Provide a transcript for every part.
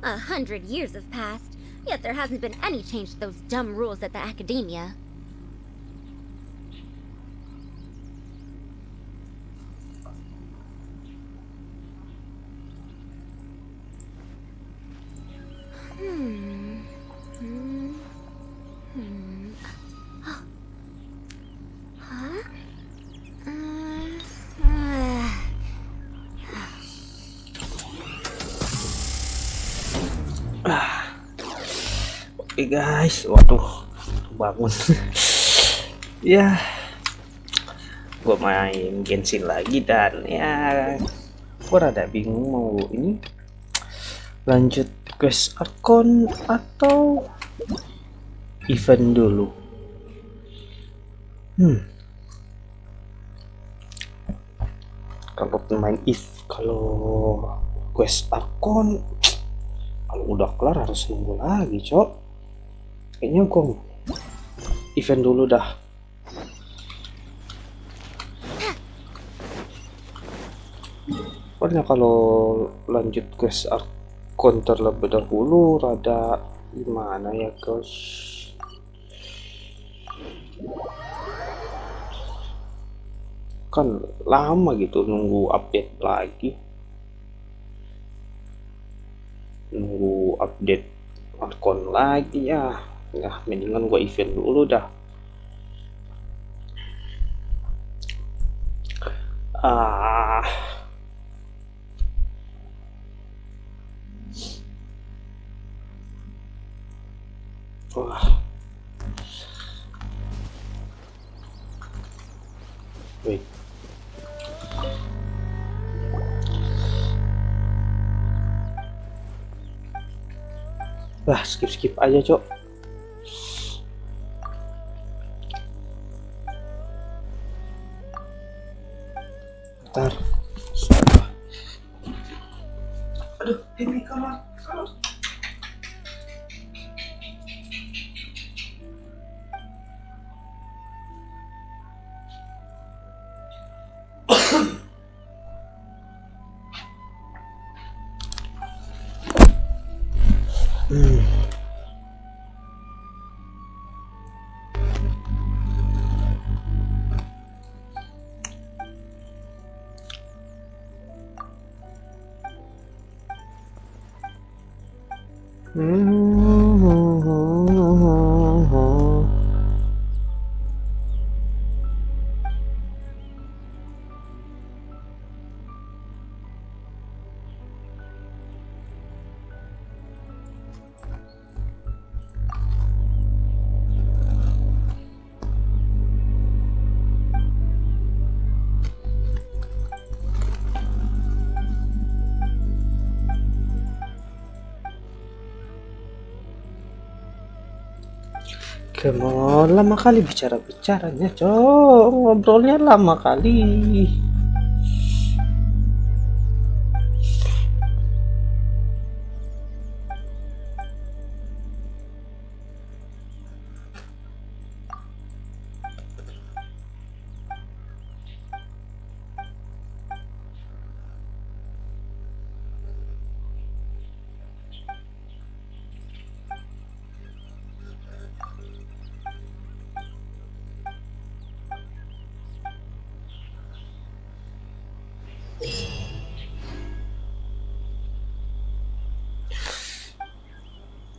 100 years have passed, yet there hasn't been any change to those dumb rules at the academia. Oke guys, waduh, bangun. Ya, gue main Genshin lagi dan ya, gue rada bingung mau ini lanjut quest Archon atau event dulu. Kalau pemain kalau quest Archon kalau udah kelar harus nunggu lagi, cok. Kayaknya gue event dulu dah. Pokoknya kalau lanjut quest Archon terlebih dahulu rada gimana ya guys. Kan lama gitu nunggu update lagi. Nunggu update Archon lagi ya. Nah, mendingan gue event dulu dah. Wah. Wait. Lah, skip aja, cok. Bentar. Aduh, ini kamar. Kemon, lama kali bicaranya, cok. Ngobrolnya lama kali.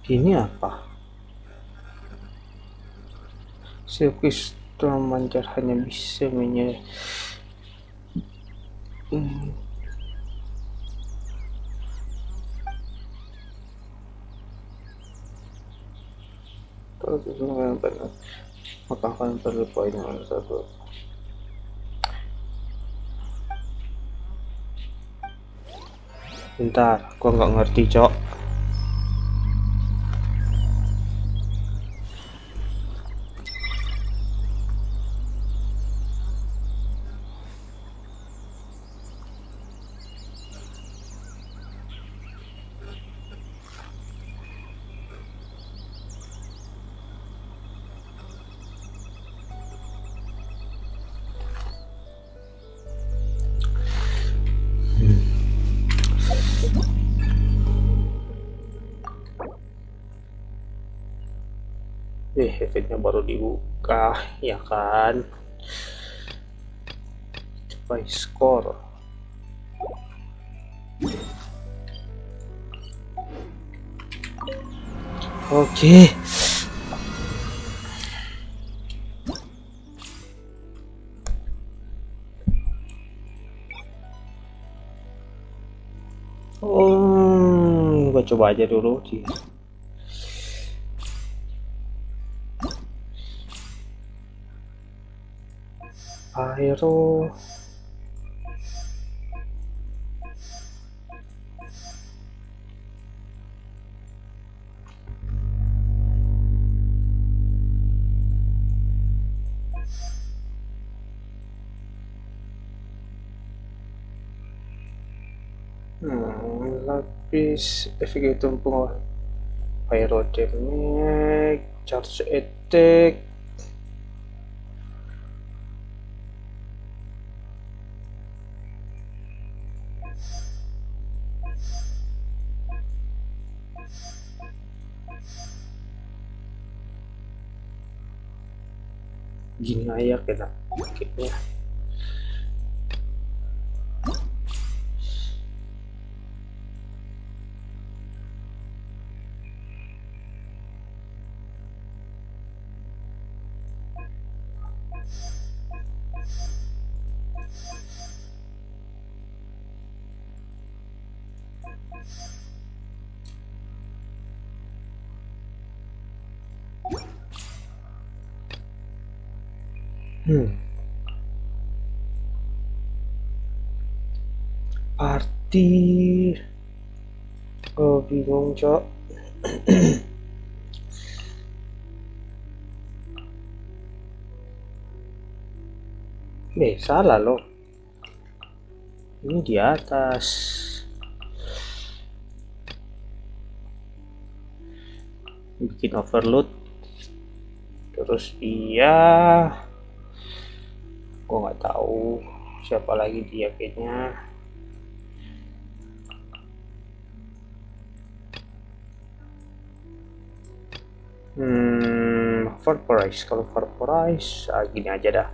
Ini apa? Sirkuit termancar hanya bisa menyerah. Kalau sesuai benar, maka akan perlu poin yang satu. Bentar, gua nggak ngerti, cok. Wih, eventnya baru dibuka, ya kan? By score. Oke. Gua coba aja dulu di Aero. Lapis efek tumpung pyro damage, charge attack. Gini aja kena paketnya. Party. Oh, bingung, Cok. Salah loh. Ini di atas. Bikin overload. Terus dia, gua nggak tahu siapa lagi dia kayaknya. Vaporize. Kalau vaporize, gini aja dah.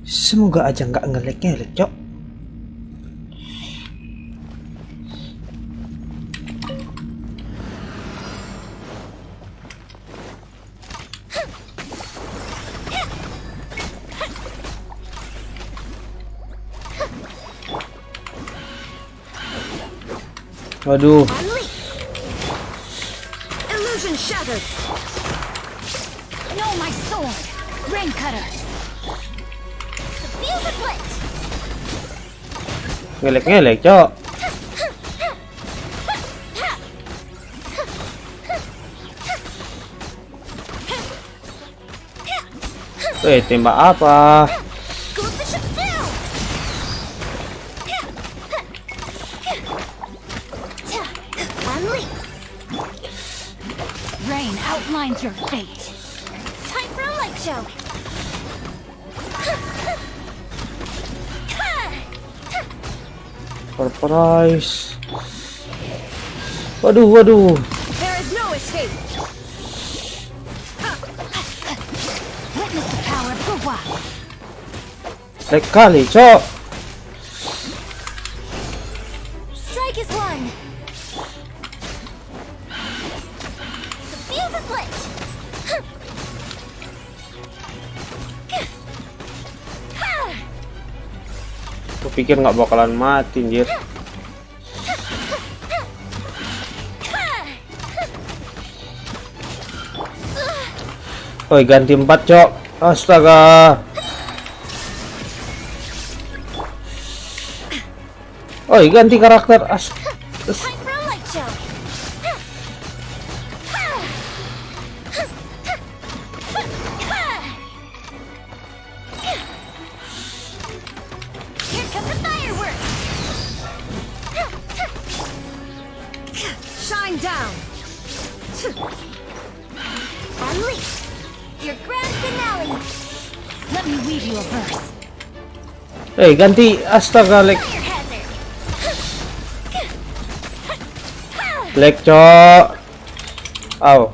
Semoga aja nggak ngelek-ngelek, Cok. Waduh. Illusion shattered. No, my sword. Rain cutter. Feel the split. Ngelek-ngelek, Cok. Tembak apa? Rain outlines your fate. Time for a light show. Surprise. Waduh. There is no escape. Witness the power of the wild. Lag kali, Cok. Strike is one. The fuse is lit. Kupikir nggak bakalan mati, anjir. Oi, ganti 4, Cok. Astaga. Oi, ganti karakter. Time for a light show. Here comes the fireworks. Unleash your grand finale. Let me weave you a verse. Ganti. Astaga, lag. Fire hazard. Lag, cok. Aw.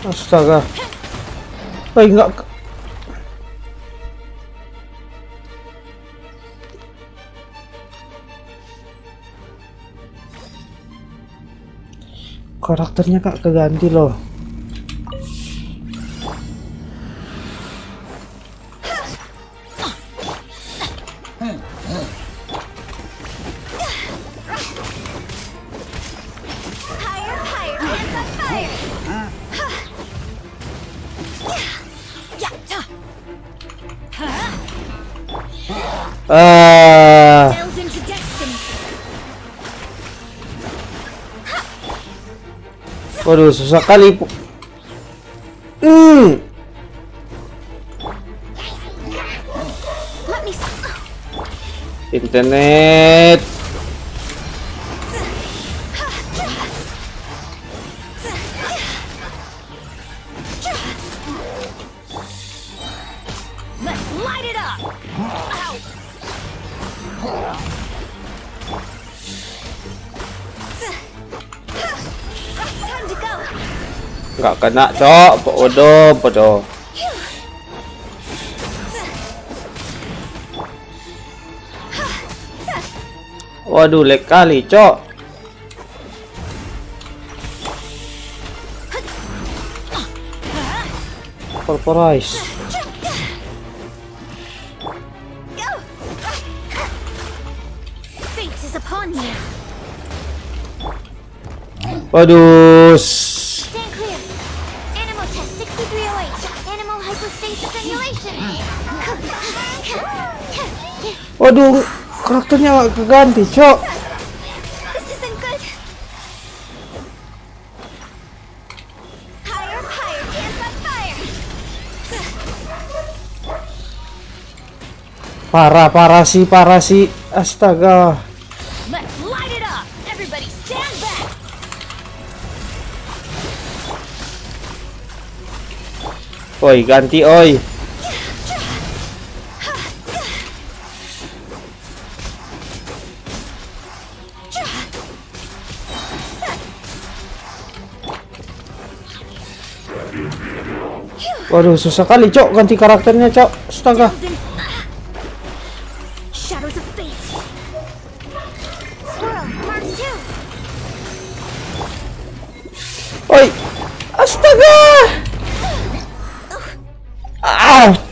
Astaga. Enggak. Karakternya kak keganti loh. Delve into destiny. Waduh, susah kali. Let me Internet. let's light it up. Ow. Time to go. Nggak kena, cok. Bodoh. Waduh, lag kali, cok. Corporize. Fate is upon you. Waduh. Stand clear. Animal test 6308. Animal hypostasis simulation. Waduh, karakternya nggak keganti, cok. This isn't good. Higher, hands on fire. Parah sih. Astaga. Let's light it up. Everybody stand back. Oi, ganti, oi. Waduh, susah kali, cok, ganti karakternya, cok. Astaga. Shadows of fate. Swirl, mark 2. Oi. Astaga.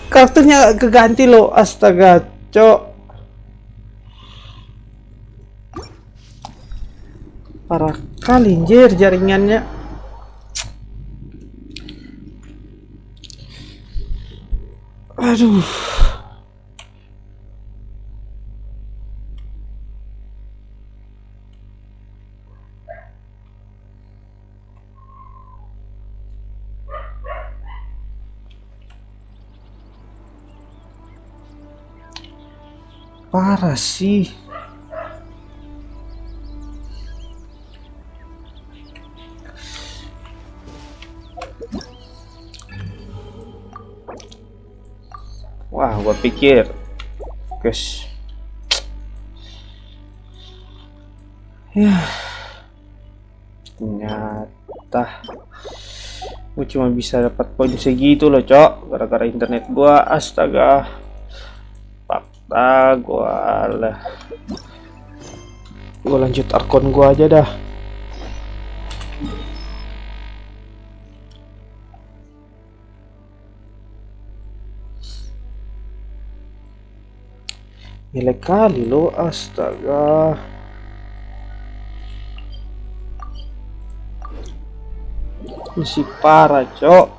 Karakternya keganti loh. Astaga, cok. Parah kali, anjir, jaringannya. Aduh. Parah sih. Wah, gua pikir, guys, ya ternyata gua cuma bisa dapat poin segitu loh, cok, gara-gara internet gua. Astaga, fakta gua lah. Gua lanjut Archon gua aja dah. Nilai kali lo, astaga. Misi parah, cok.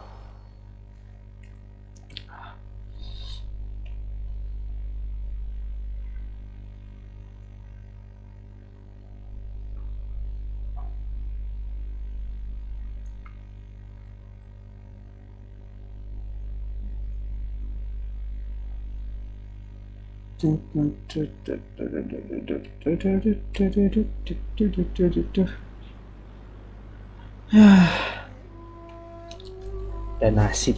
Donasi.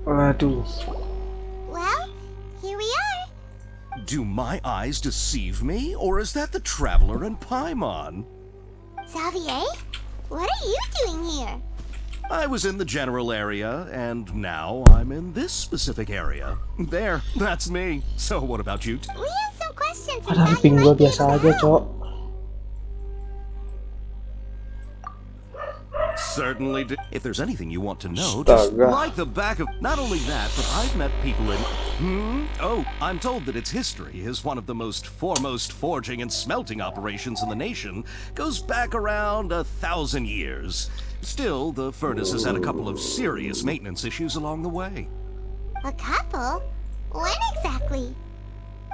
Waduh. Well, here we are. Do my eyes deceive me, or is that the Traveler and Paimon? Xavier, what are you doing here? I was in the general area, and now I'm in this specific area. There, that's me. So what about you? We have some questions and Padahal thought you ping gua might be biasa able to aja, help. Cok. Certainly do. If there's anything you want to know, just Astaga. like the back of... Not only that, but I've met people in... Oh, I'm told that its history is one of the most foremost forging and smelting operations in the nation. Goes back around 1,000 years. Still, the furnace has had a couple of serious maintenance issues along the way. A couple? When exactly?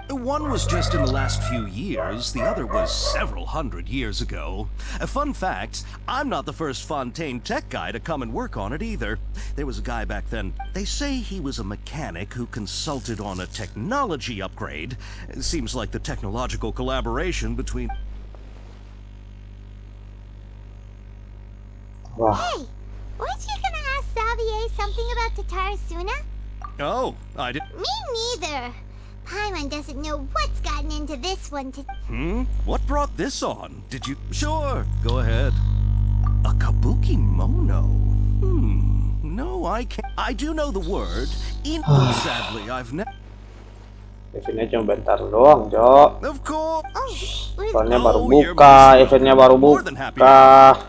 One was just in the last few years, the other was several hundred years ago. A fun fact, I'm not the first Fontaine tech guy to come and work on it either. There was a guy back then, they say he was a mechanic who consulted on a technology upgrade. It seems like the technological collaboration between... Wah, Hey, weren't you gonna ask Xavier something about Tatarasuna? Oh, I did... Me neither. Paimon doesn't know what's gotten into this one to... What brought this on? Did you... Sure, go ahead. A kabuki mono? No, I can't... I do know the word. But sadly, I've never... eventnya cuma bentar doang, Cok. Of course. Oh, we're... Soalnya baru Oh, you're buka, most eventnya welcome. baru More than happy buka.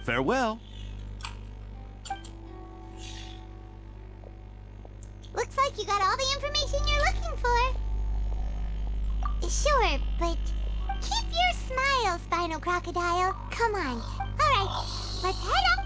Farewell. Looks like you got all the information you're looking for. Sure, but keep your smile, Spinal Crocodile. Come on. All right, let's head up.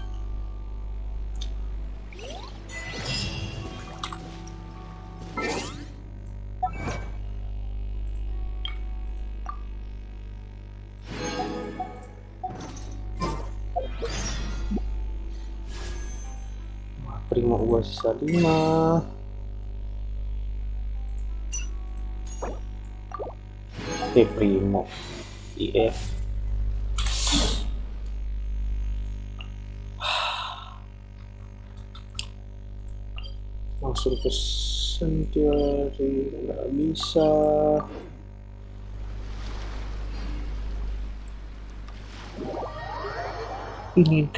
Primo gua sisa 5. Primo IF langsung ke sendiri nggak bisa. Ini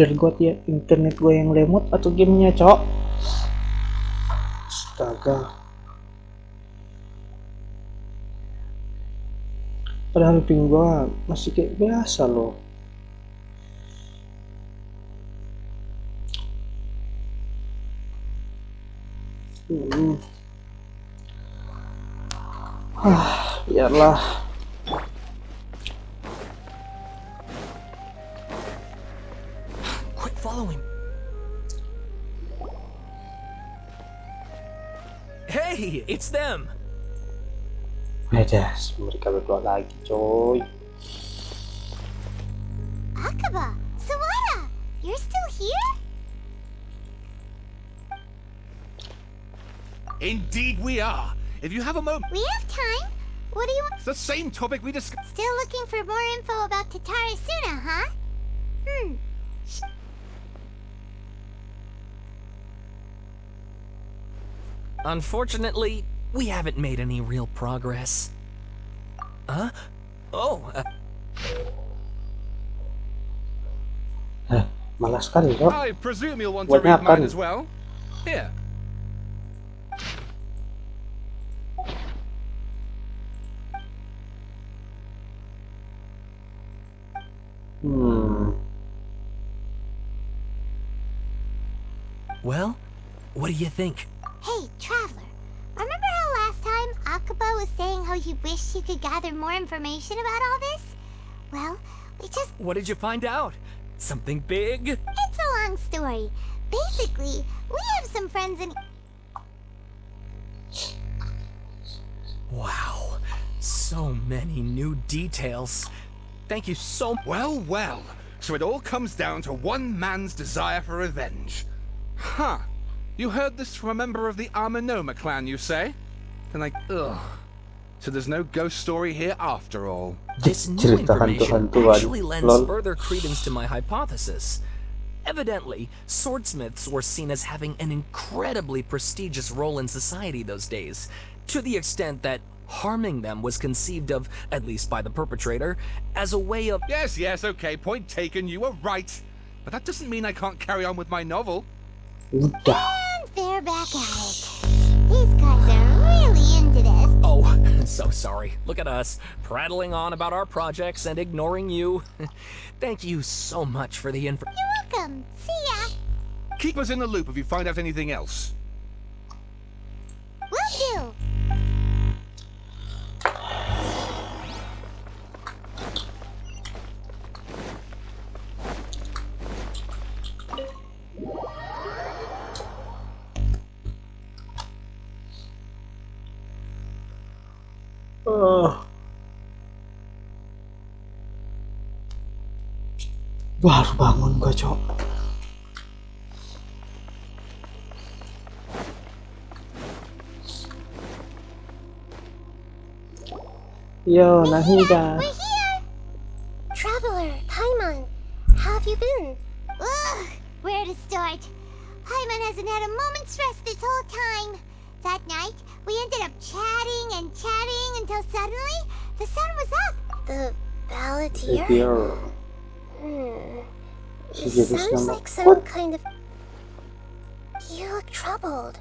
internet gue yang lemot atau gamenya, Cok? Astaga. Padahal ping gua masih kayak biasa loh. Biarlah. Quick, follow him. Hey, it's them. Mereka berdua lagi, coy. Akaba, Sawada, you're still here? Indeed we are. If you have a moment, We have time. What do you want? it's the same topic we discussed. Still looking for more info about Tatarasuna, huh? Unfortunately, we haven't made any real progress. Huh? Oh, Malas kan, Cok? I presume you'll want to Banyak read mine kan? as well. Here. well, what do you think? Hey, Traveler. Remember how last time Akaba was saying how he wished he could gather more information about all this? Well, we just... What did you find out? Something big? It's a long story. Basically, we have some friends in... Wow. so many new details. Thank you so much. Well, well. So it all comes down to one man's desire for revenge. Huh. You heard this from a member of the Armanoma clan, you say? Then ugh. So there's no ghost story here after all. This new Cerita information hantu-hantuan. actually lends Lol. further credence to my hypothesis. Evidently, swordsmiths were seen as having an incredibly prestigious role in society those days, to the extent that harming them was conceived of, at least by the perpetrator, as a way of... Yes, okay, point taken, you were right. But that doesn't mean I can't carry on with my novel. Udah. And they're back at it. These guys are really into this. Oh, so sorry. Look at us, prattling on about our projects and ignoring you. Thank you so much for the info. You're welcome. See ya. Keep us in the loop if you find out anything else. Will do. Baru bangun gua, Cok. Yo, Nahida. We're here. Traveler, Paimon, how have you been? Ugh, where to start? Paimon hasn't had a moment's rest this whole time. That night, we ended up chatting and chatting until suddenly the sun was up. The balladeer? Dear. It She sounds nama. like some kind of... You look troubled.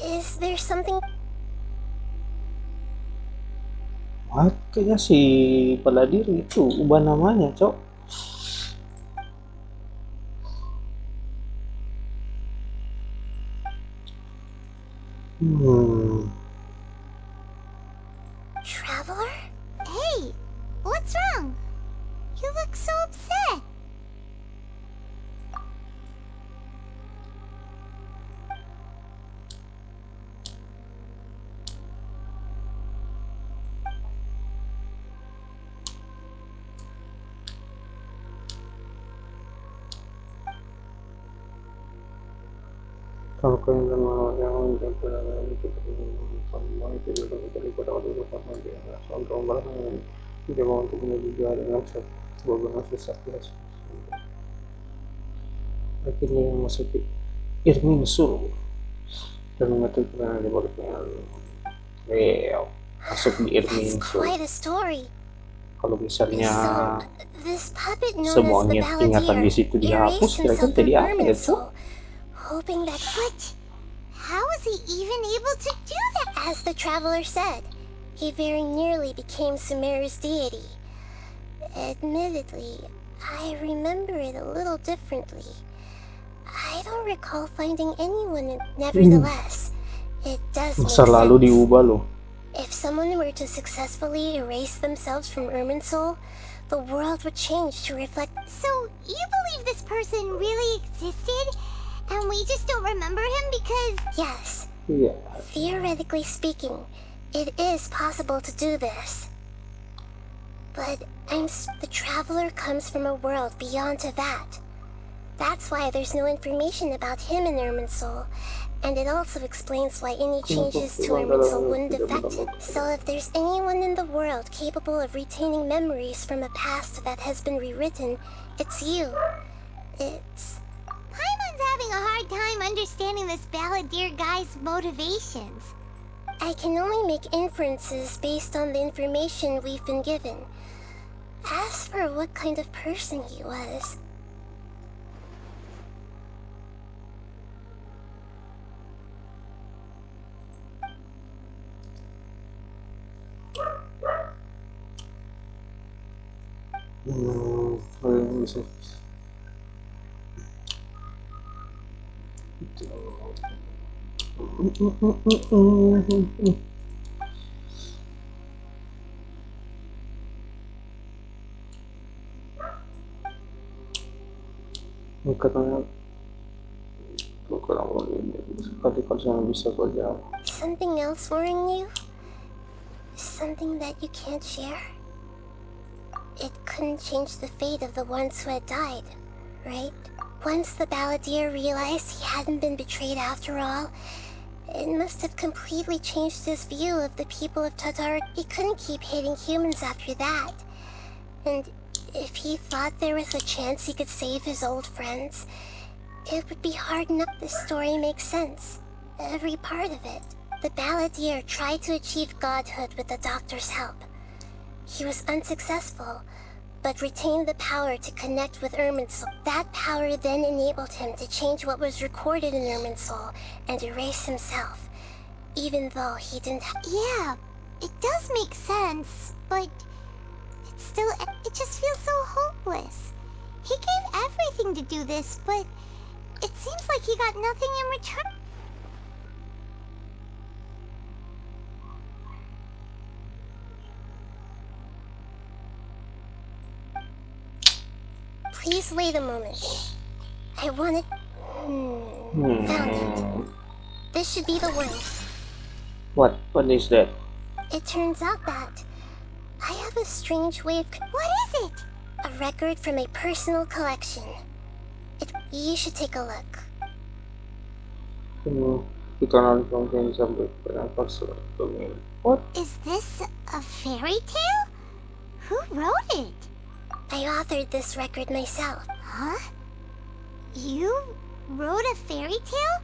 Is there something... What? Kayaknya si Paladir itu ubah namanya, Cok. Traveler? Hey, what's wrong? You look so upset. Kalau kalian yang itu semua itu juga dari pada waktu itu sama dia soal rombongan dia mau untuk juga dengan sebuah susah ya. Akhirnya yang masuk di Irminsul dan mengatakan di baliknya masuk di Irminsul. Quite a story. Kalau misalnya This puppet known semua as the ingatan di situ dihapus, kira-kira jadi apa ya, Cok? Hoping that how was he even able to do that? As the traveler said, he very nearly became Sumeru's deity. Admittedly, I remember it a little differently. I don't recall finding anyone. Nevertheless, it does make Masa lalu sense. diubah loh. If someone were to successfully erase themselves from Irminsul, the world would change to reflect. So, you believe this person really existed? And we just don't remember him because... Yes. Iya. Theoretically speaking, it is possible to do this. But the traveler comes from a world beyond to that. That's why there's no information about him in Irminsul. And it also explains why any changes to Irminsul wouldn't affect it. So if there's anyone in the world capable of retaining memories from a past that has been rewritten, it's you. Paimon's having a hard time understanding this balladeer guy's motivations. I can only make inferences based on the information we've been given. As for what kind of person he was... Bisa. Katanya kalau sekali kalau bisa saja. Something else worrying you? Something that you can't share? It couldn't change the fate of the ones who had died, right? Once the balladeer realized he hadn't been betrayed after all, it must have completely changed his view of the people of Tatar. He couldn't keep hating humans after that. And if he thought there was a chance he could save his old friends, it would be hard enough. The story makes sense. Every part of it. The balladeer tried to achieve godhood with the doctor's help. He was unsuccessful, but retained the power to connect with Irminsul. That power then enabled him to change what was recorded in Irminsul and erase himself, even though he didn't Yeah, it does make sense, but it just feels so hopeless. He gave everything to do this, but it seems like he got nothing in return. Please wait a moment. I wanted... Found it. This should be the one. What is that? It turns out that I have a strange way of... What is it? A record from a personal collection. You should take a look. What? Is this a fairy tale? Who wrote it? I authored this record myself. Huh? You wrote a fairy tale?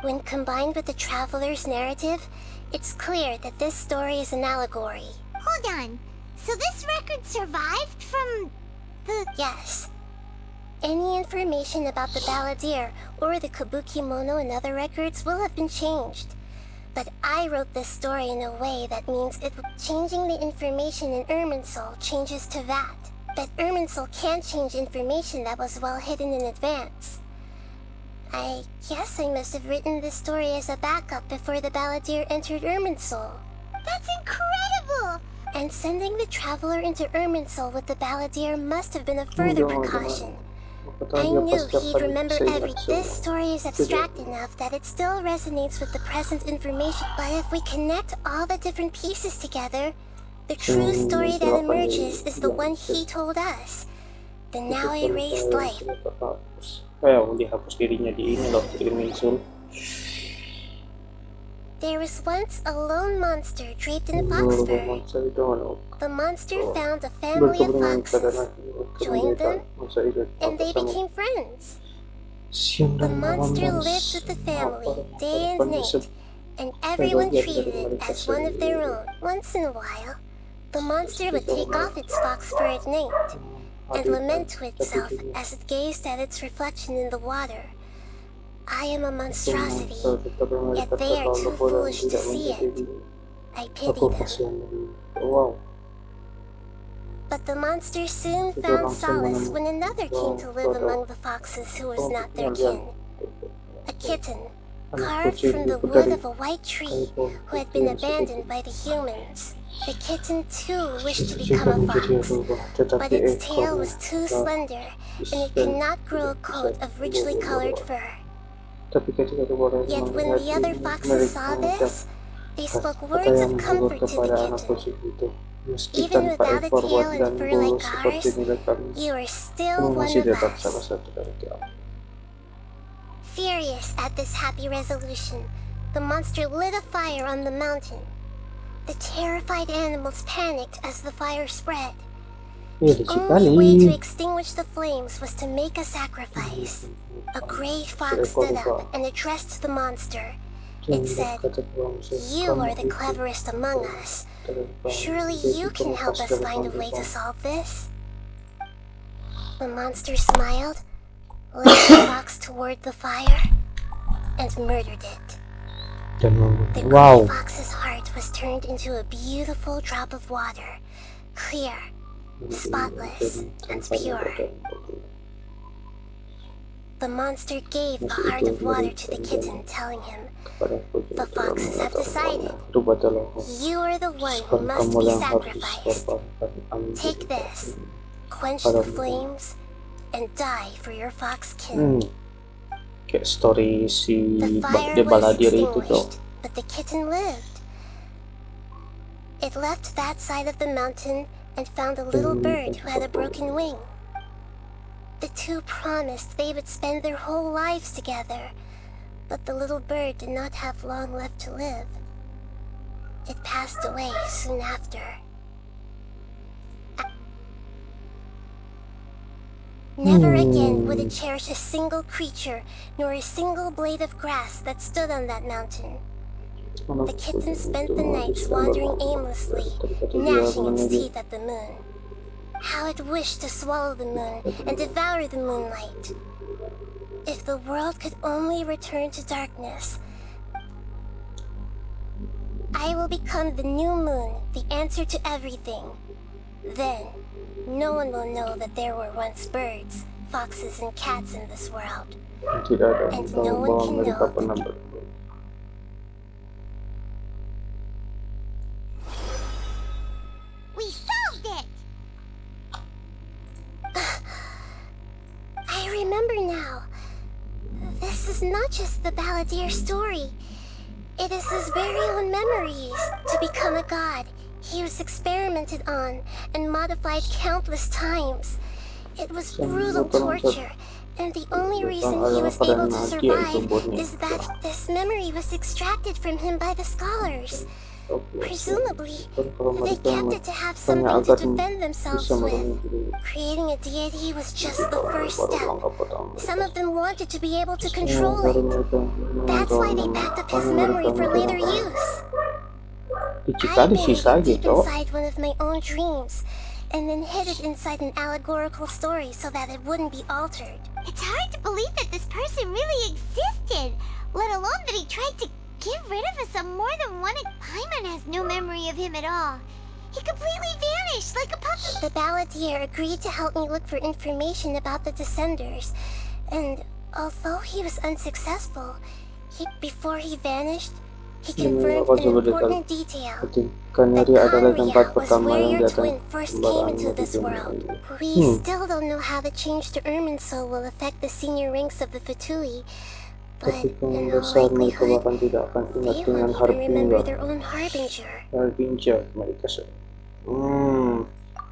When combined with the traveler's narrative, it's clear that this story is an allegory. Hold on. So this record survived from the... Yes. Any information about the balladeer or the kabuki mono and other records will have been changed. But I wrote this story in a way that means changing the information in Irminsul changes to that. But Irminsul can't change information that was well hidden in advance. I guess I must have written this story as a backup before the balladeer entered Irminsul. That's incredible! And sending the traveler into Irminsul with the balladeer must have been a further precaution. I knew he'd remember This story is abstract enough that it still resonates with the present information. But if we connect all the different pieces together, the true story that emerges is the one he told us. The now erased life. Dihapus dirinya di ini loh, di Irminsul. There was once a lone monster draped in fox fur. The monster found a family of foxes, joined them, and they became friends. The monster lived with the family day and night, and everyone treated it as one of their own. Once in a while, the monster would take off its fox fur at night and lament to itself as it gazed at its reflection in the water. I am a monstrosity, yet they are too foolish to see it. I pity them. But the monster soon found solace when another came to live among the foxes who was not their kin. A kitten, carved from the wood of a white tree who had been abandoned by the humans. The kitten too wished to become a fox, but its tail was too slender and it could not grow a coat of richly colored fur. Yet when the other foxes saw this, they spoke words of comfort to the kitten. Even without a tail and fur like ours, you are still one of us. Furious at this happy resolution, the monster lit a fire on the mountain. The terrified animals panicked as the fire spread. The only way to extinguish the flames was to make a sacrifice. A gray fox stood up and addressed the monster. It said, "You are the cleverest among us. Surely you can help us find a way to solve this." The monster smiled, led the fox toward the fire, and murdered it. The gray fox's heart was turned into a beautiful drop of water, clear, spotless, and pure. The monster gave the heart of water to the kitten, telling him, "The foxes have decided. You are the one who must be sacrificed. Take this, quench the flames, and die for your fox kin." Kayak story si The fire The was Balladeer itu tuh. extinguished, but the kitten lived. It left that side of the mountain and found a little bird who had a broken wing. The two promised they would spend their whole lives together, but the little bird did not have long left to live. It passed away soon after. Never again would it cherish a single creature, nor a single blade of grass that stood on that mountain. The kitten spent the nights wandering aimlessly, gnashing its teeth at the moon. How it wished to swallow the moon and devour the moonlight. If the world could only return to darkness, I will become the new moon, the answer to everything. Then, no one will know that there were once birds, foxes, and cats in this world. Tidak ada And no one bawang can mereka know. pernah berbuat. We solved it! I remember now. This is not just the balladeer's story. It is his very own memories. To become a god, he was experimented on and modified countless times. It was brutal torture, and the only reason he was able to survive is that this memory was extracted from him by the scholars. Presumably, they kept it to have something to defend themselves with. Creating a deity was just the first step. Some of them wanted to be able to control it. That's why they backed up his memory for later use. I buried it deep inside one of my own dreams, and then hid it inside an allegorical story so that it wouldn't be altered. It's hard to believe that this person really existed, let alone that he tried to get rid of us on more than one. Paimon has no memory of him at all. He completely vanished like a puppy. The balladeer agreed to help me look for information about the Descenders, and although he was unsuccessful, before he vanished, he confirmed an important detail. Kanary adalah tempat was pertama where yang your datang twin first came into this world. We still don't know how the change to Irminsul will affect the senior ranks of the Fatui, but Tapi in all besar mereka likelihood, bahkan tidak akan ingat they dengan won't even remember Harbinger. their own harbinger. Harbinger mereka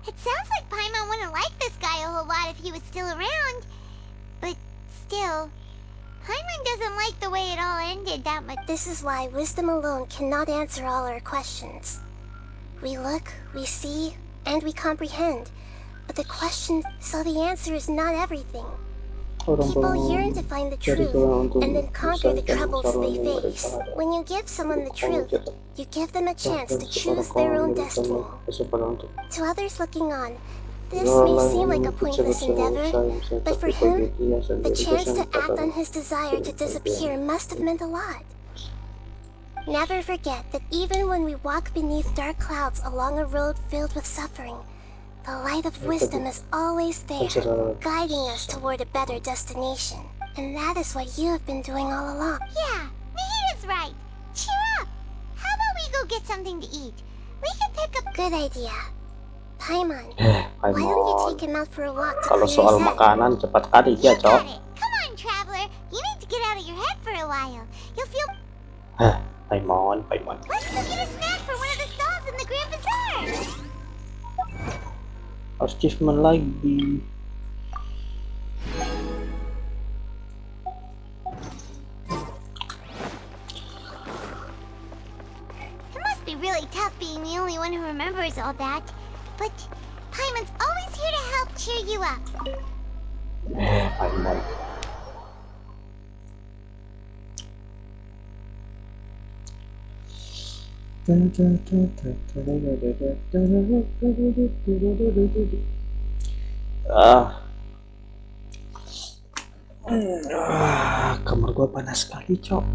It sounds like Paimon wouldn't like this guy a whole lot if he was still around. But still, Paimon doesn't like the way it all ended that much. This is why wisdom alone cannot answer all our questions. We look, we see, and we comprehend, but the question, so the answer is not everything. People yearn to find the truth and then conquer the troubles they face. When you give someone the truth, you give them a chance to choose their own destiny. To others looking on, this may seem like a pointless endeavor, but for him, the chance to act on his desire to disappear must have meant a lot. Never forget that even when we walk beneath dark clouds along a road filled with suffering, the light of wisdom is always there, guiding us toward a better destination. And that is what you have been doing all along. Yeah, Nahita's right. Cheer up. How about we go get something to eat? We can pick up... Good idea. Paimon, why don't you Paimon, take him out for a walk to kalau clear soal his head? makanan cepat kali dia, You Cok. got it. Come on, traveler. You need to get out of your head for a while. You'll feel... Paimon. Let's go get a snack for one of the stalls in the Grand Bazaar. Achievement lagi. It must be really tough being the only one who remembers all that. But Paimon's always here to help cheer you up. Paimon. Kamar gua panas sekali, Cok.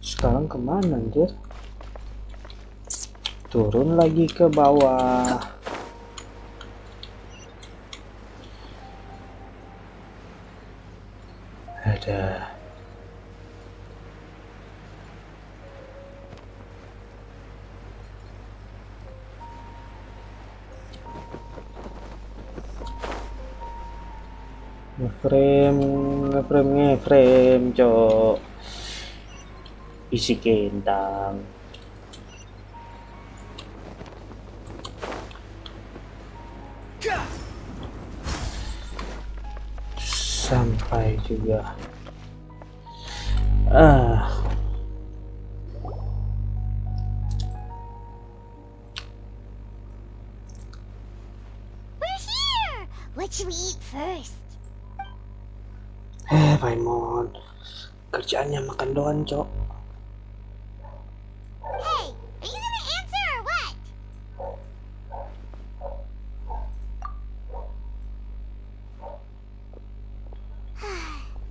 Sekarang kemana, anjir? Turun lagi ke bawah. Ada. Ngeframe, cok. Isi kentang. Sampai juga. We're here! What should we eat first? Paimon. Kerjaannya makan doang, cok. Hey, are you gonna answer or what?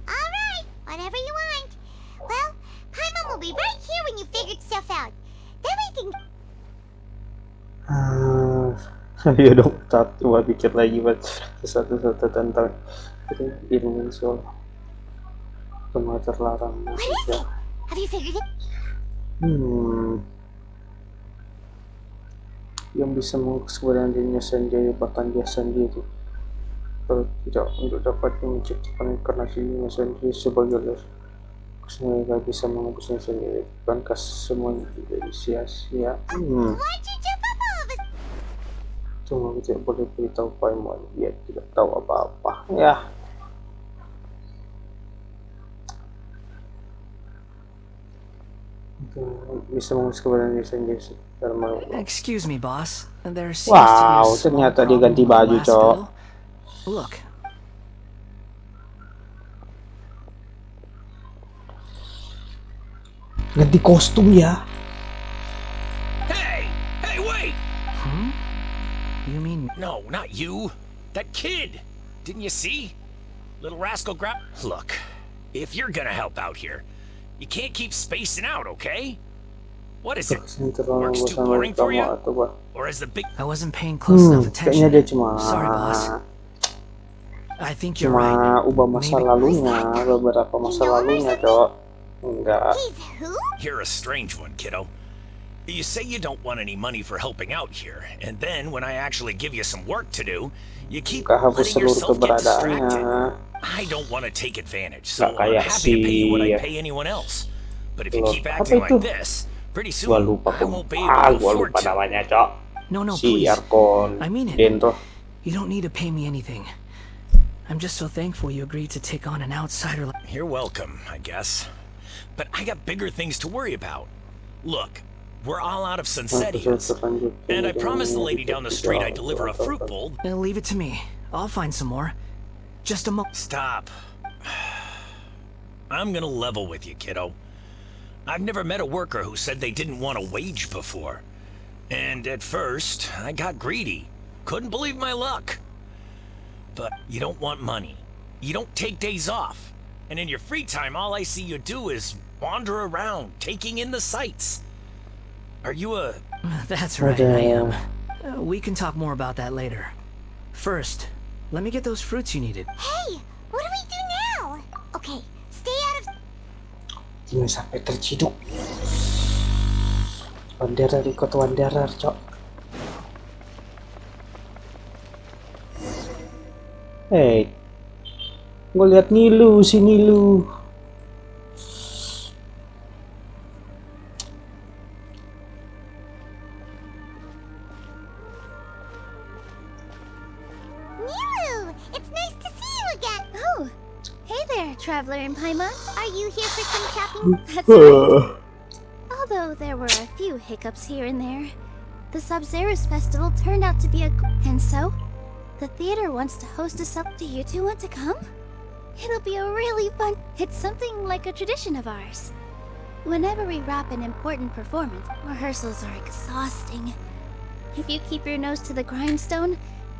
Alright, whatever you want. Well, Paimon will be right here when you figured stuff out. Then we can... Ayo dong, coba pikir lagi buat satu-satu tentang dimensional rumah terlarang. What is it? Have you figured it? Yang bisa mengeksploran dirinya sendiri bahkan dia sendiri kalau tidak untuk dapat menciptakan inkarnasi dirinya sendiri sebagai mereka bisa menghabisnya sendiri bukankah semuanya jadi sia-sia. Why'd you jump up all of us? Cuma tidak boleh beritahu Paimon, dia tidak tahu apa-apa ya. Bisa mengeksploran dirinya sendiri dalam Excuse me, boss. There seems to be wow, a small ternyata dia ganti problem with baju, the last cok. bill. Look. Ganti kostum ya. Hey! Hey, wait! You mean No, not you. That kid! Didn't you see? Little rascal grab. Look, if you're gonna help out here, you can't keep spacing out, okay? What is it? Work's too boring for you? Or is the big... I wasn't paying close enough Kayaknya attention? dia cuma Sorry, boss. I think you're right. ubah masa Maybe- lalunya, beberapa masa lalunya, cok. Enggak. He's who? You're a strange one, kiddo. You say you don't want any money for helping out here, and then when I actually give you some work to do, you keep Nggak hapus letting seluruh yourself get keberadaannya. distracted. I don't want to take advantage, so Nggak kayak I'm happy to pay you what I si- pay anyone else. But if you Loh, keep apa acting itu? like this, pretty soon Gua lupa I won't be able to gua afford lupa to. namanya, cok. No, Si please. Archon I mean it. Dentro. You don't need to pay me anything. I'm just so thankful you agreed to take on an outsider like... You're welcome, I guess. But I got bigger things to worry about. Look, we're all out of Sunsetias. And I promised the lady down the street I'd deliver a fruit bowl. Leave it to me. I'll find some more. Just a mo... Stop. I'm gonna level with you, kiddo. I've never met a worker who said they didn't want a wage before. And at first, I got greedy. Couldn't believe my luck. But you don't want money. You don't take days off. And in your free time, all I see you do is wander around, taking in the sights. Are you a... That's right, I am. We can talk more about that later. First, let me get those fruits you needed. Hey, what do we do now? Okay, stay out of... Jangan sampai terciduk. Wanderer ikut wanderer, cok. Hey, gue lihat Nilu, si Nilu. Nilu, it's nice to see you again. Oh, hey there, Traveler in Paimon. Are you here for some shopping? That's right. Although there were a few hiccups here and there, the Sub-Zero's festival turned out to be a... And so, the theater wants to host a Do you two want to come? It'll be a really fun... It's something like a tradition of ours. Whenever we wrap an important performance, rehearsals are exhausting. If you keep your nose to the grindstone,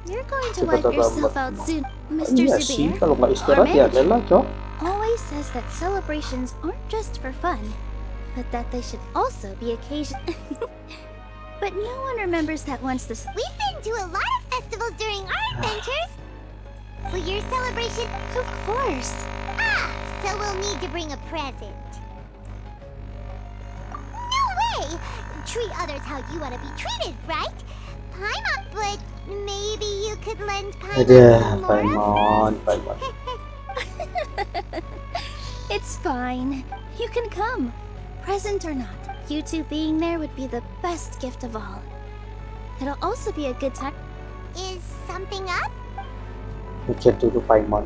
you're going to wipe yourself out soon. Mr. Iya sih, Zubair, kalau nggak our istirahat ya manager, adalah, cok. always says that celebrations aren't just for fun, but that they should also be occasion. But no one remembers that once the... We've been to a lot of festivals during our adventures. For your celebration, Of course. so we'll need to bring a present. No way! Treat others how you want to be treated, right? Paimon, but maybe you could lend Paimon Ada some more of Paimon. It's fine. You can come. Present or not, you two being there would be the best gift of all. It'll also be a good time. Is something up? เขียนดูไปมอน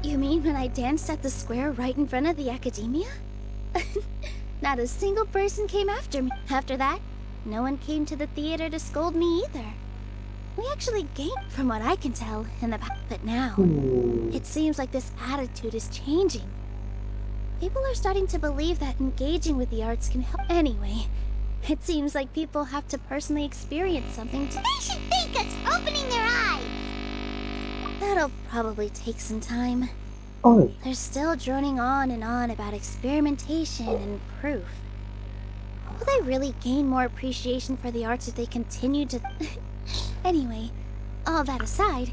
You mean when I danced at the square right in front of the academia? Not a single person came after me. After that, no one came to the theater to scold me either. We actually gained, from what I can tell, in the past. But now, it seems like this attitude is changing. People are starting to believe that engaging with the arts can help. Anyway, it seems like people have to personally experience something to. They should thank us for opening their eyes. That'll probably take some time. โอ้ย They're still droning on and on about experimentation and proof. Will they really gain more appreciation for the arts if they continue to... Anyway, all that aside,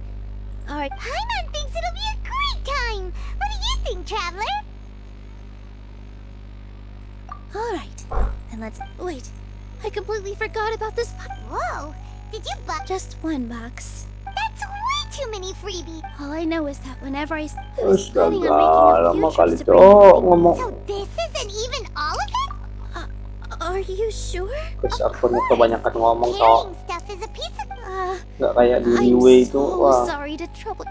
art... Paimon thinks it'll be a great time. What do you think, Traveler? Alright, then let's... Wait, I completely forgot about this... Whoa, did you buy... Just one box. That's way too many freebies. All I know is that whenever I was planning on Astaga, making a lama few kali trips to Cok bring... ngomong. So this isn't even all of it? Are you sure? Guys, akunnya kebanyakan ngomong Cok. Carrying stuff is a piece of... Nggak kayak di I'm Yooo itu. so Wah, sorry to trouble...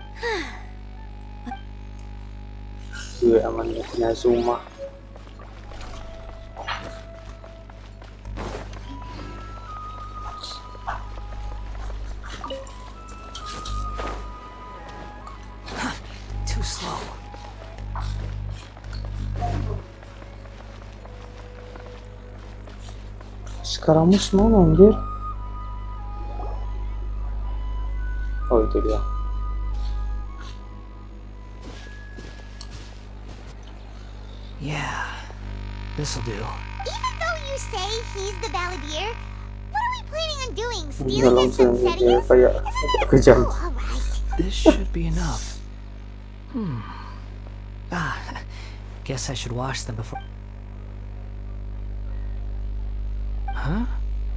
gue amannya punya Zuma. Too slow. Sekarang mus mana anjir? Oh itu dia. Yeah, this'll do. Even though you say he's the balladeer, what are we planning on doing? Udah Stealing his langsung dia Senseius? kayak kejam. Oh, alright. This should be enough. Guess I should wash them before. Huh?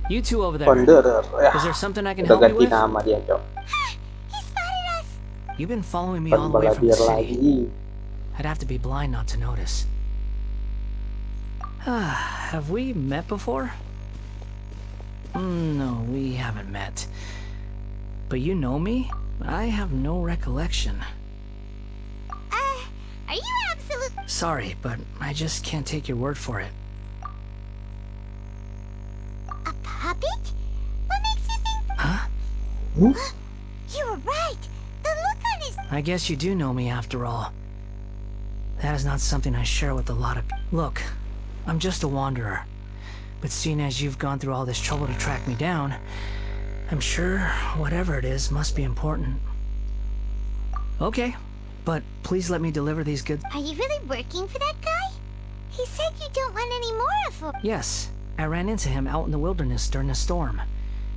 You two over there. Wanderer. Ya, Is there something I can udah help you ganti with? nama dia Cok. He spotted us. You've been following me all the way from the Pembaladier city. lagi. I'd have to be blind not to notice. Have we met before? No, we haven't met. But you know me? I have no recollection. Are you absolute... Sorry, but I just can't take your word for it. A puppet? What makes you think... Huh? You were right. The look on his... I guess you do know me after all. That is not something I share with a lot of... Look, I'm just a wanderer. But seeing as you've gone through all this trouble to track me down, I'm sure whatever it is must be important. Okay, but please let me deliver these goods. Are you really working for that guy? He said you don't want any more of him. Yes, I ran into him out in the wilderness during a storm,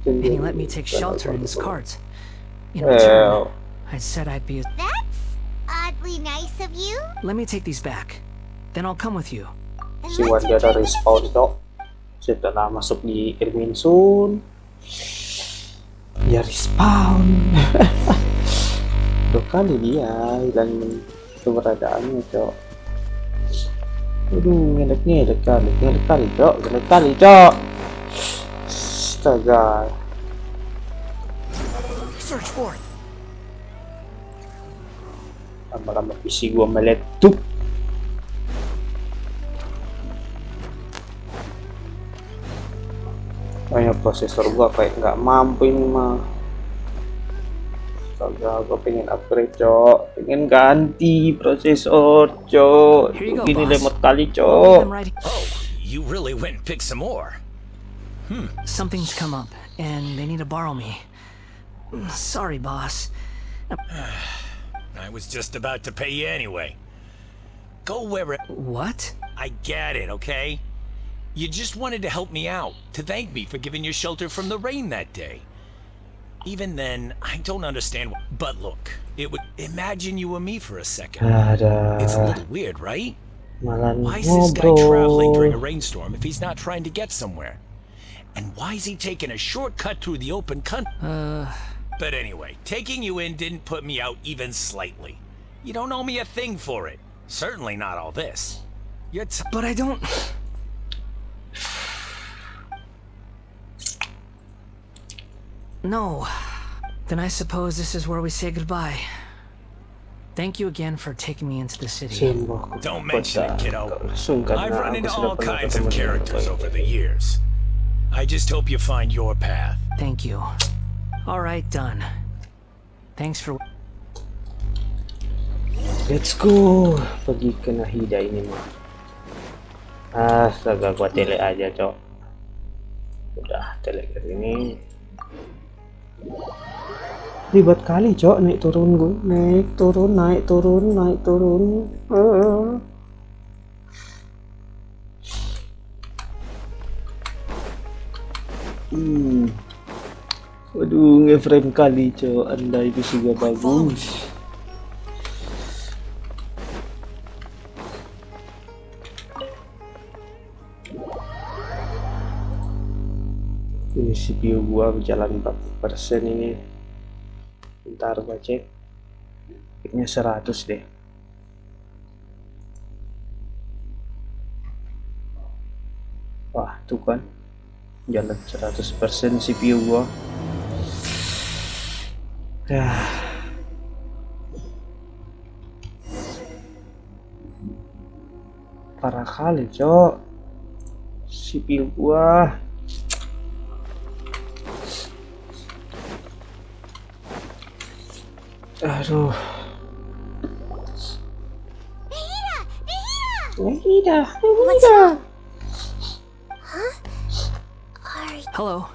and he let me take shelter in his cart. In return, I said I'd be... That's oddly nice of you. Let me take these back. Then I'll come with you. And Si let's Wanderer return to the respawn city. Cok. Setelah masuk di Irminsun, dia respawn. 2 kali dia hilang keberadaannya Cok. Aduh, ngelek kali Cok. Astaga. Search for it. Lama-lama PC gua meletup. Kayaknya prosesor gua kayak nggak mampu ini mah. Astaga, gua pengen upgrade Cok. Pengen ganti prosesor Cok. Here you go, Ini boss. lemot kali I'm Cok. right. You really went and picked some more. Something's come up, and they need to borrow me. Sorry, boss. I was just about to pay you anyway. Go where it... What? I get it, okay? You just wanted to help me out, to thank me for giving you shelter from the rain that day. Even then, I don't understand. But look, it would... Imagine you were me for a second. Ada. It's a little weird, right? Malah Why is this guy traveling during a ngobrol. rainstorm if he's not trying to get somewhere? And why is he taking a shortcut through the open country? But anyway, taking you in didn't put me out even slightly. You don't owe me a thing for it. Certainly not all this. But I don't... No. Then I suppose this is where we say goodbye. Thank you again for taking me into the city. Don't mention it, kiddo. Sungkan I've na run ako into sila all pala kinds of ketemu characters dito. over the years. I just hope you find your path. Thank you. All right, done. Thanks for... Let's go. Pergi ke Nahida ini mah. Astaga, gua tele aja, cok. Udah tele ke sini. Ribet kali, cok, naik turun gue. Naik turun, naik turun, naik turun. Waduh, ngeframe kali, cok. Anda itu juga bagus. Ini CPU gua berjalan 40% ini. Bentar gua cek. Kayaknya 100 deh. Wah, tuh kan. Jalan 100% CPU gua. Ya. Parah kali, cok. CPU gua. Aduh. Nahida. Hello.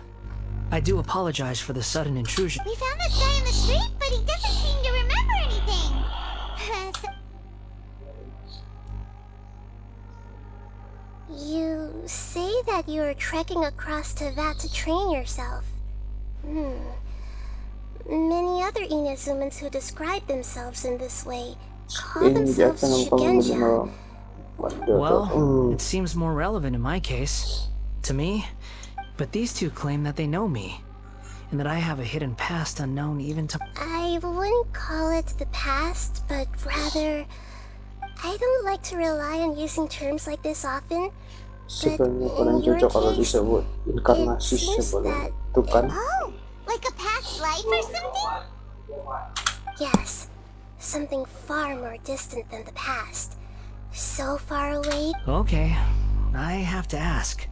I do apologize for the sudden intrusion. We found this guy in the street, but he doesn't seem to remember anything. You say that you are trekking across to that to train yourself. Many other Inazumans who describe themselves in this way call themselves Shugenja. Well, it seems more relevant in my case. To me. But these two claim that they know me. And that I have a hidden past unknown even to... I wouldn't call it the past, but rather... I don't like to rely on using terms like this often. Sebenarnya kurang cocok kalau disebut inkarnasi sebelum itu kan. Oh, like a past life or something? Yes, something far more distant than the past. So far away. Okay, I have to ask.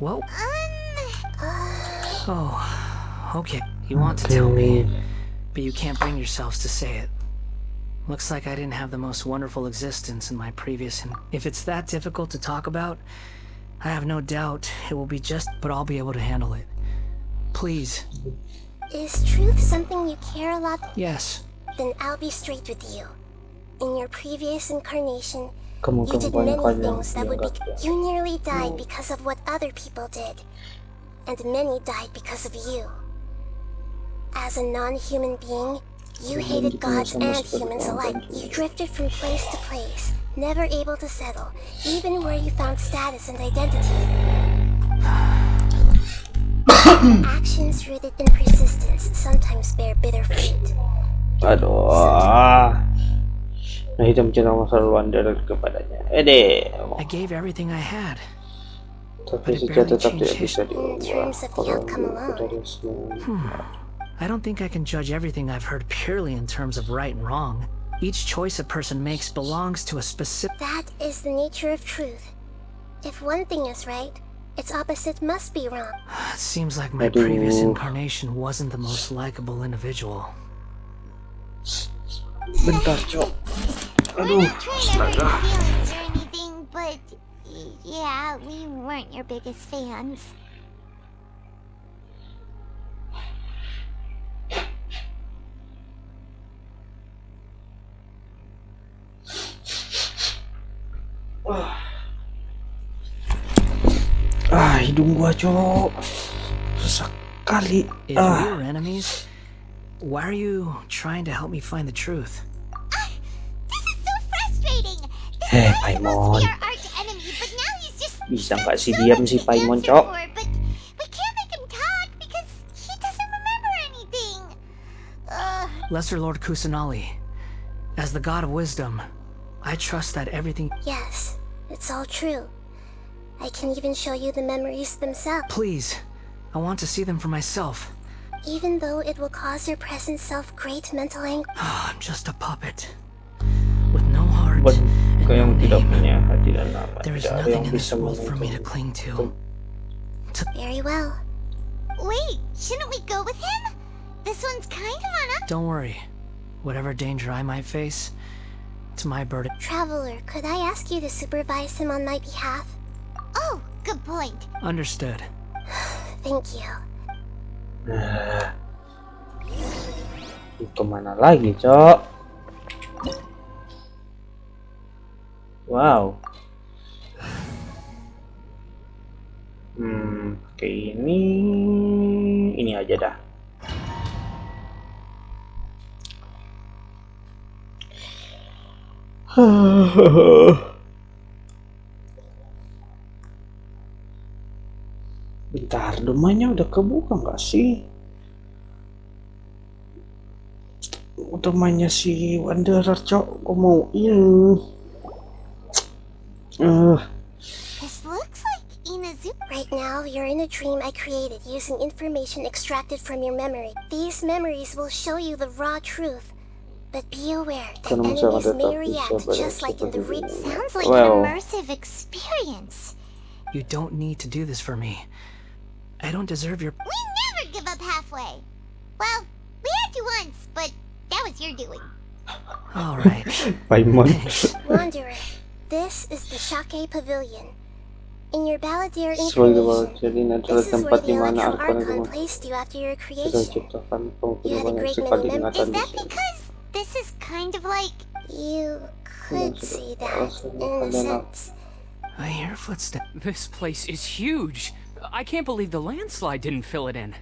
Whoa. Oh, okay. You want to tell me, but you can't bring yourselves to say it. Looks like I didn't have the most wonderful existence in my previous... If it's that difficult to talk about, I have no doubt it will be just... But I'll be able to handle it. Please. Is truth something you care a lot? Yes. Then I'll be straight with you. In your previous incarnation, Kamu you did banyak many yang things that would be... dianggap ya. You nearly died because of what other people did. And many died because of you. As a non-human being, you hated gods and humans alike. You drifted from place to place, never able to settle, even where you found status and identity. Actions rooted in persistence sometimes bear bitter fruit. Aduh. Nah, itu mencari masa wander kepadanya. I gave everything I had. Tapi jika tetap tidak bisa diubah kalau dari semua. I don't think I can judge everything I've heard purely in terms of right and wrong. Each choice a person makes belongs to a specific... That is the nature of truth. If one thing is right, its opposite must be wrong. It seems like my previous incarnation wasn't the most likable individual. Bentar, Cok. We're not trying to hurt your feelings or anything, but yeah, we weren't your biggest fans. Hidung gua, Cok. Susah kali. If we were enemies, why are you trying to help me find the truth? This is so frustrating. This Hey, guy is supposed to Paimon. be our arch enemy, but now he's just Bisa nggak sih so diam much si to Paimon, answer Cok? for, but we can't make him talk because he doesn't remember anything. Lesser Lord Kusanali, As the god of wisdom, I trust that everything... Yes, it's all true. I can even show you the memories themselves. Please, I want to see them for myself. Even though it will cause your present self great mental anguish. I'm just a puppet. With no heart Buat and no yang tidak name. punya hati dan nama, There is tidak ada nothing yang in this bisa world for me to menyentuhmu. cling to. Very well. Wait, shouldn't we go with him? This one's kind of on us. Don't worry. Whatever danger I might face, it's my burden. Traveler, could I ask you to supervise him on my behalf? Oh, good point. Understood. Thank you. Nah, kemana lagi, Cok? Wow. Kayak ini aja dah. Bentar, domainnya udah kebuka nggak sih? Domainnya si Wanderer, Cok. Gue mau ini. This looks like Inazu. Right now, you're in a dream I created using information extracted from your memory. These memories will show you the raw truth. But be aware that Karena masih enemies ada may tapi react siapa just yang like in the seperti ini? Sounds like Well. an immersive experience. You don't need to do this for me. I don't deserve your... We never give up halfway. Well, we had to once, but that was your doing. Alright. Paimon. Wanderer, this is the Shake Pavilion. In your Balladeer Sebagai bawah information, jadi adalah this is where tempat the di mana Electro Archon Archon placed you after your sudah creation. ciptakan kamu You had a banyak great sekali many ingatan Is di that sini. because this is kind of like... You could see that, in a sense. I hear footsteps. This place is huge. I can't believe the landslide didn't fill it in.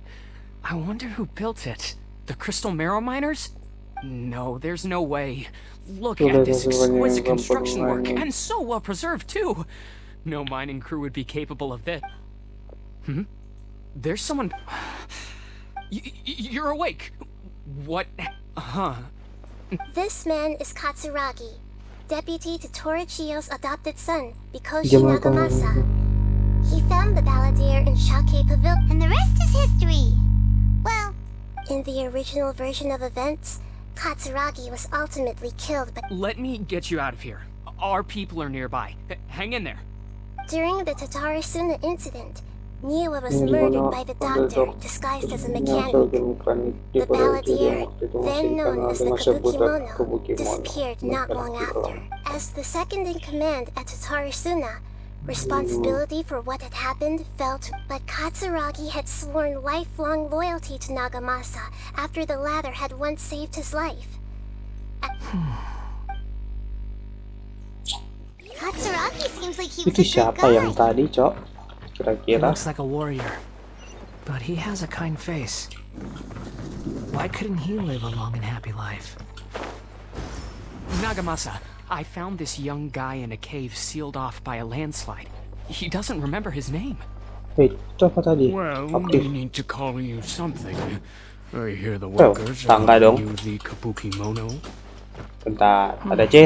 I wonder who built it. The Crystal Marrow Miners? No, there's no way. Look at this exquisite construction work, and so well preserved too. No mining crew would be capable of this. There's someone... You're awake. What? This man is Katsuragi, deputy to Torichiyo's adopted son, Mikoshi Jangan Nagamasa. He found the Balladeer in Shake Pavilion. And the rest is history. Well, In the original version of events, Katsuragi was ultimately killed, but Let me get you out of here. Our people are nearby. Hang in there. during the Tatarisuna incident, Niwa was Ini murdered dimana by the ada doctor disguised as a yang mechanic. mekanik di The Balladeer yang Balladeer, waktu itu masih then known dikenal as the dengan sebutan Kabukimono, disappeared not long mekanik after. perang. As the second in command at Tatarisuna, responsibility for what had happened fell to... But Katsuragi had sworn lifelong loyalty to Nagamasa after the latter had once saved his life. Katsuragi seems like he was Itu a good siapa yang guy. tadi, Cok? He Kira-kira looks like a warrior. But he has a kind face. Why couldn't he live a long and happy life? Nagamasa, I found this young guy in a cave sealed off by a landslide. He doesn't remember his name. wait, itu apa tadi? Well, Aktif. we need to call you something. I hear the Oh, workers tangga are dong. calling you the Kabukimono. Bentar, ada C